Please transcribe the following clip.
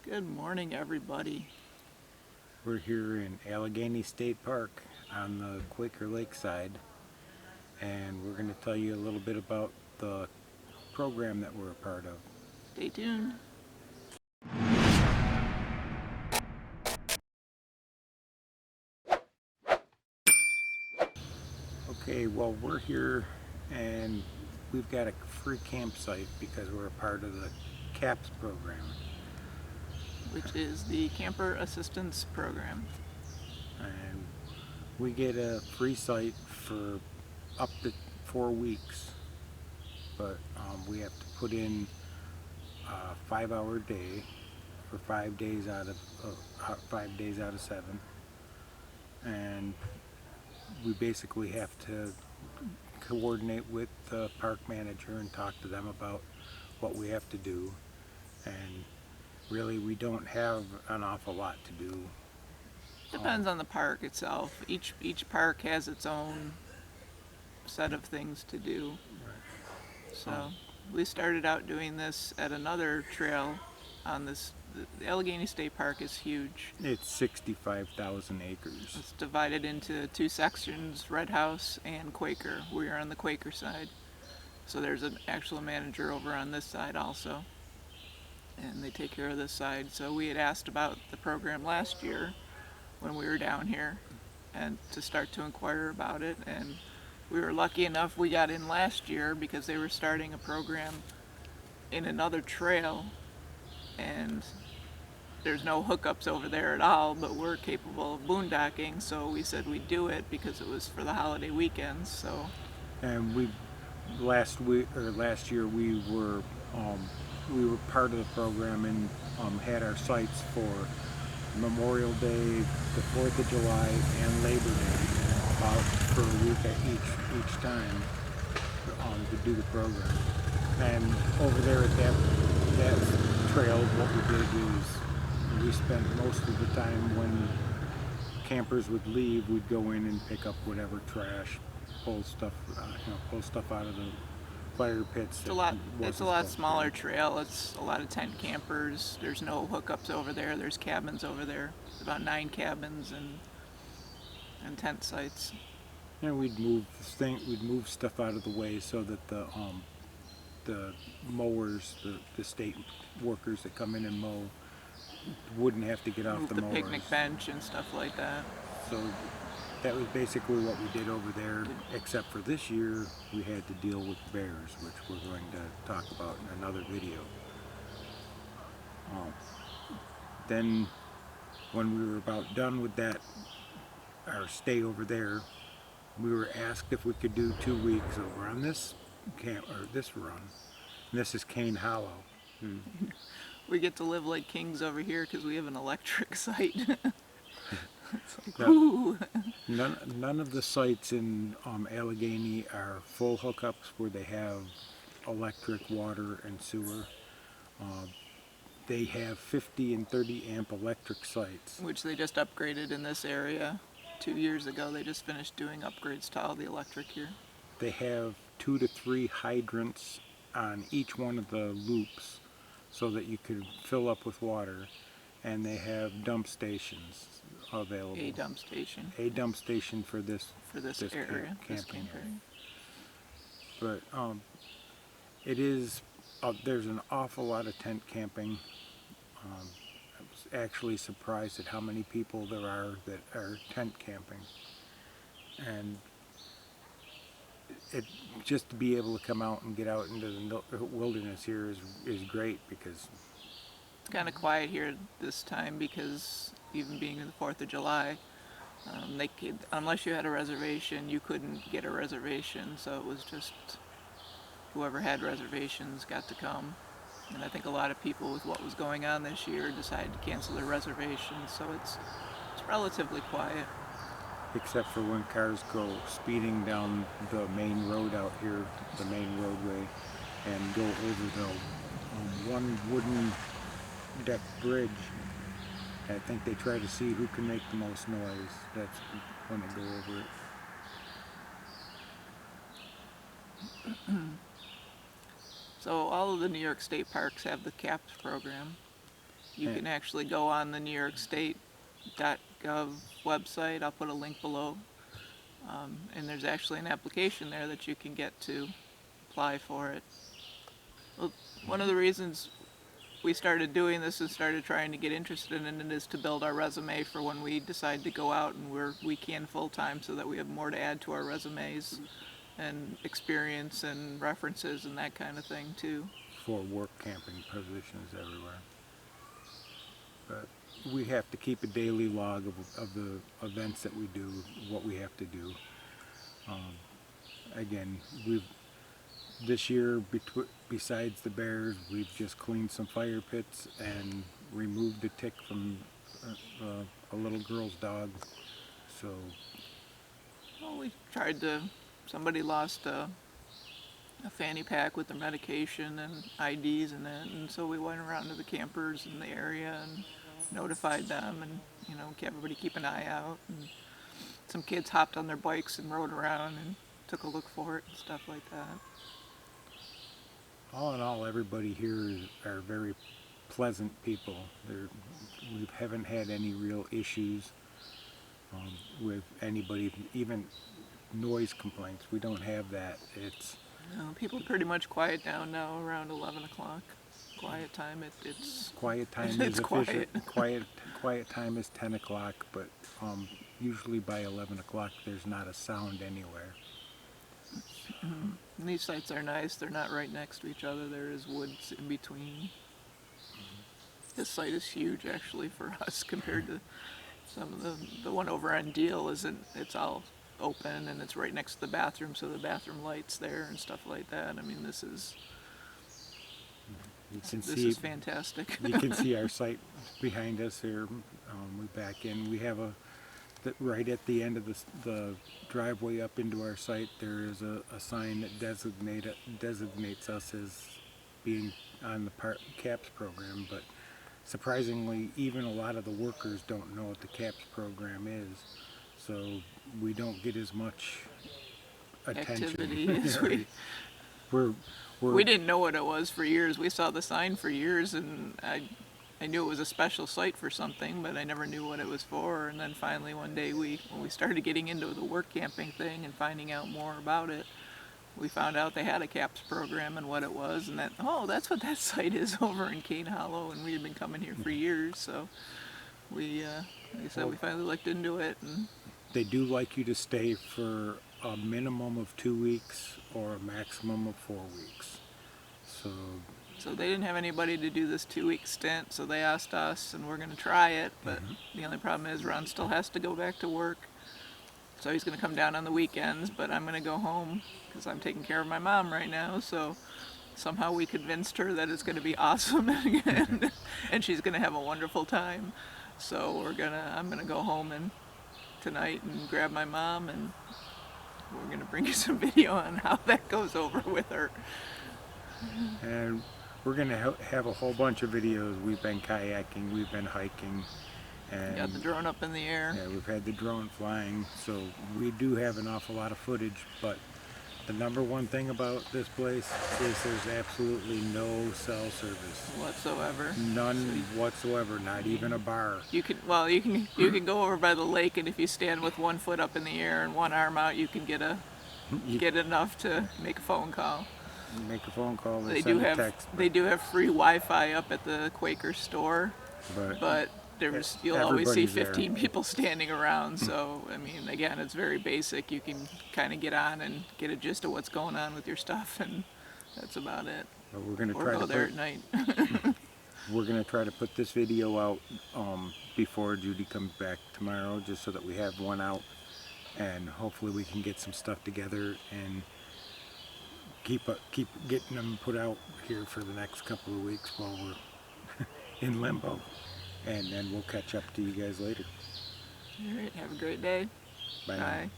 Good morning, everybody. We're here in Allegany State Park on the Quaker Lake side, and we're going to tell you a little bit about the program that we're a part of. Stay tuned. Okay, well, we're here and we've got a free campsite because we're a part of the CAPS program. Which is the Camper Assistance Program. And we get a free site for up to 4 weeks, but we have to put in a 5-hour day for 5 days out of 7, and we basically have to coordinate with the park manager and talk to them about what we have to do, and really we don't have an awful lot to do. Depends on the park itself. Each park has its own set of things to do. So we started out doing this at another trail on this. The Allegany State Park is huge. It's 65,000 acres. It's divided into two sections, Red House and Quaker. We are on the Quaker side. So there's an actual manager over on this side also. And they take care of this side. So we had asked about the program last year when we were down here and to start to inquire about it, and we were lucky enough we got in last year because they were starting a program in another trail, and there's no hookups over there at all, but we're capable of boondocking, so we said we'd do it because it was for the holiday weekends. So And last year we were part of the program and had our sites for Memorial Day, the 4th of July, and Labor Day, about for a week at each time to do the program. And over there at that trail, what we did is we spent most of the time when campers would leave, we'd go in and pick up whatever trash, pull stuff out of the fire pits. It's a lot smaller trail. It's a lot of tent campers. There's no hookups over there. There's cabins over there. About 9 cabins and tent sites. And we'd move stuff out of the way so that the mowers, the state workers that come in and mow, wouldn't have to get off Move the the mowers. picnic bench and stuff like that. So that was basically what we did over there, except for this year we had to deal with bears, which we're going to talk about in another video. Then when we were about done with that, our stay over there, we were asked if we could do 2 weeks over on this run. And this is Cane Hollow. We get to live like kings over here because we have an electric site. It's like, Now, woo! none of the sites in Allegany are full hookups where they have electric, water, and sewer. They have 50 and 30 amp electric sites. Which they just upgraded in this area 2 years ago. They just finished doing upgrades to all the electric here. They have 2 to 3 hydrants on each one of the loops so that you could fill up with water, and they have dump stations available. A dump station A dump station for this area, this camping camp area. area. But it is there's an awful lot of tent camping. I was actually surprised at how many people there are that are tent camping, and it just to be able to come out and get out into the wilderness here is great, because It's kind of quiet here this time because even being the 4th of July, unless you had a reservation, you couldn't get a reservation. So it was just whoever had reservations got to come. And I think a lot of people with what was going on this year decided to cancel their reservations. So it's relatively quiet. except for when cars go speeding down the main road out here, the main roadway, and go over the one wooden deck bridge. I think they try to see who can make the most noise. That's when they go over it. So all of the New York State parks have the CAPS program. You can actually go on the NewYorkState.gov website. I'll put a link below. And there's actually an application there that you can get to apply for it. Well, one of the reasons we started doing this and started trying to get interested in it is to build our resume for when we decide to go out and we can full-time, so that we have more to add to our resumes and experience and references and that kind of thing too. For work camping positions everywhere. But we have to keep a daily log of the events that we do, what we have to do. Again, this year, besides the bears, we've just cleaned some fire pits and removed the tick from a little girl's dog. So, Well, we tried to, somebody lost a fanny pack with their medication and IDs in it, and so we went around to the campers in the area and notified them, and everybody keep an eye out. And some kids hopped on their bikes and rode around and took a look for it and stuff like that. all in all, everybody here are very pleasant people. We haven't had any real issues with anybody, even noise complaints. We don't have that. It's No, people pretty much quiet down now around 11 o'clock. Quiet time, it's quiet time it's is quiet. quiet time is 10 o'clock, but usually by 11 o'clock there's not a sound anywhere. And these sites are nice. They're not right next to each other. There is woods in between. This site is huge, actually, for us compared to some of the one over on Deal. It's all open and it's right next to the bathroom, so the bathroom lights there and stuff like that. I mean, this is fantastic. You can see our site behind us here. We back in. We have right at the end of the driveway up into our site, there is a sign that designates us as being on the CAPS program, but surprisingly, even a lot of the workers don't know what the CAPS program is, so we don't get as much attention. Activity as we didn't know what it was for years. We saw the sign for years, and I knew it was a special site for something, but I never knew what it was for. And then finally one day when we started getting into the work camping thing and finding out more about it, we found out they had a CAPS program and what it was, and that's what that site is over in Cane Hollow, and we had been coming here for years, so we finally looked into it. And they do like you to stay for a minimum of 2 weeks or a maximum of 4 weeks. So they didn't have anybody to do this 2-week stint, so they asked us, and we're going to try it, but the only problem is Ron still has to go back to work. So he's going to come down on the weekends, but I'm going to go home because I'm taking care of my mom right now. So somehow we convinced her that it's going to be awesome and she's going to have a wonderful time. So I'm going to go home tonight and grab my mom, and we're going to bring you some video on how that goes over with her. And we're going to have a whole bunch of videos. We've been kayaking, we've been hiking. And got the drone up in the air. Yeah, we've had the drone flying, so we do have an awful lot of footage, but the number one thing about this place is there's absolutely no cell service. Whatsoever. None whatsoever, not even a bar. You can go over by the lake, and if you stand with one foot up in the air and one arm out, you can get enough to make a phone call. Make a phone call or send a text. They do have free Wi-Fi up at the Quaker store, but you'll always see 15 people standing around. So I mean, again, it's very basic. You can kind of get on and get a gist of what's going on with your stuff, and that's about it. But we're going to try to go there at night. We're going to try to put this video out before Judy comes back tomorrow, just so that we have one out, and hopefully we can get some stuff together and keep getting them put out here for the next couple of weeks while we're in limbo, and then we'll catch up to you guys later. All right, have a great day. Bye. Bye.